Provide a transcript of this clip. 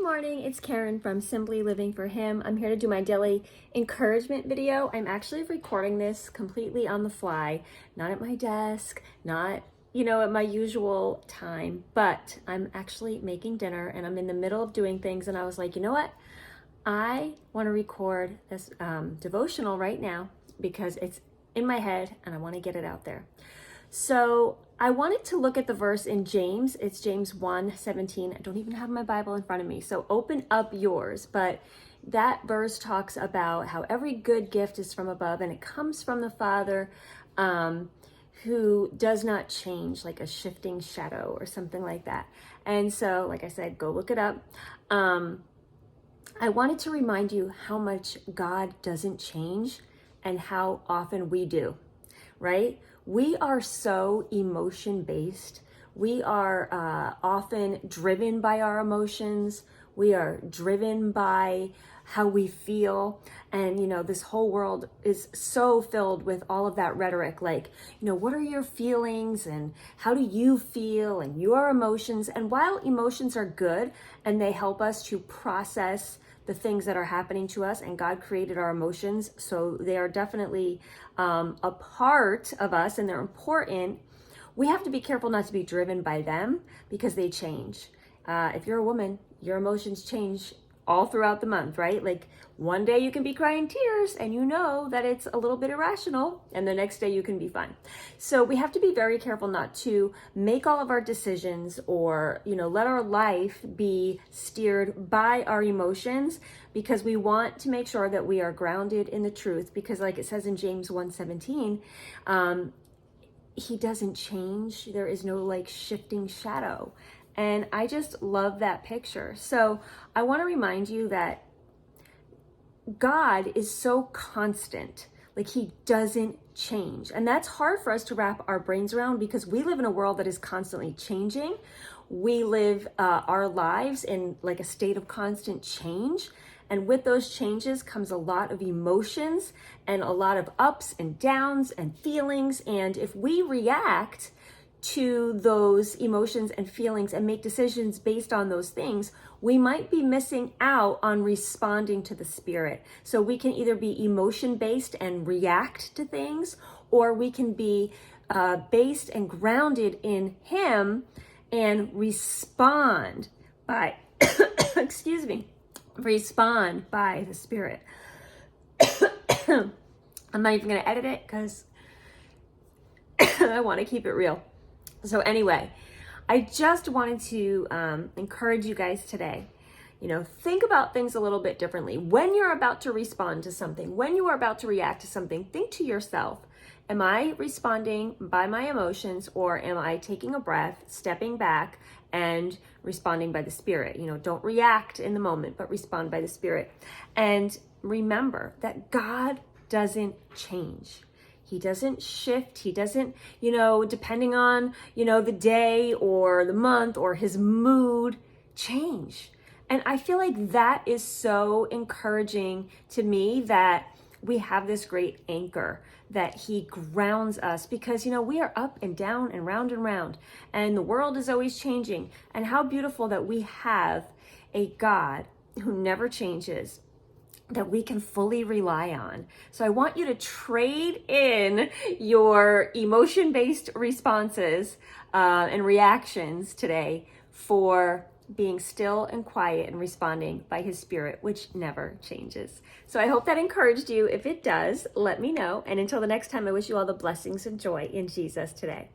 morning, it's Karen from Simply Living for Him. I'm here to do my daily encouragement video. I'm actually recording this completely on the fly, not at my desk, not, at my usual time, but I'm actually making dinner and I'm in the middle of doing things and I was like, you know what? I want to record this devotional right now because it's in my head and I want to get it out there. So I wanted to look at the verse in James. It's James 1:17. I don't even have my Bible in front of me, so open up yours. But that verse talks about how every good gift is from above and it comes from the Father who does not change, like a shifting shadow or something like that. And so, like I said, go look it up. I wanted to remind you how much God doesn't change and how often we do, right? We are so emotion-based. We are often driven by our emotions. We are driven by how we feel. And, this whole world is so filled with all of that rhetoric, like, what are your feelings and how do you feel and your emotions? And while emotions are good and they help us to process the things that are happening to us, and God created our emotions, so they are definitely a part of us and they're important, we have to be careful not to be driven by them because they change. If you're a woman, your emotions change all throughout the month, right? Like one day you can be crying tears and you know that it's a little bit irrational, and the next day you can be fine. So we have to be very careful not to make all of our decisions or, let our life be steered by our emotions, because we want to make sure that we are grounded in the truth, because like it says in James 1:17, he doesn't change. There is no shifting shadow. And I just love that picture. So I want to remind you that God is so constant, like he doesn't change. And that's hard for us to wrap our brains around because we live in a world that is constantly changing. We live our lives in like a state of constant change. And with those changes comes a lot of emotions and a lot of ups and downs and feelings. And if we react to those emotions and feelings and make decisions based on those things, we might be missing out on responding to the Spirit. So we can either be emotion-based and react to things, or we can be based and grounded in Him and respond by, respond by the Spirit. I'm not even gonna edit it because I want to keep it real. So anyway, I just wanted to encourage you guys today, think about things a little bit differently. When you're about to respond to something, when you are about to react to something, think to yourself, am I responding by my emotions, or am I taking a breath, stepping back, and responding by the Spirit? Don't react in the moment, but respond by the Spirit. And remember that God doesn't change. He doesn't shift. He doesn't, depending on, the day or the month or his mood, change. And I feel like that is so encouraging to me, that we have this great anchor, that he grounds us, because, we are up and down and round, and the world is always changing. And how beautiful that we have a God who never changes, that we can fully rely on. So I want you to trade in your emotion-based responses and reactions today for being still and quiet and responding by his Spirit, which never changes. So I hope that encouraged you. If it does, let me know. And until the next time, I wish you all the blessings and joy in Jesus today.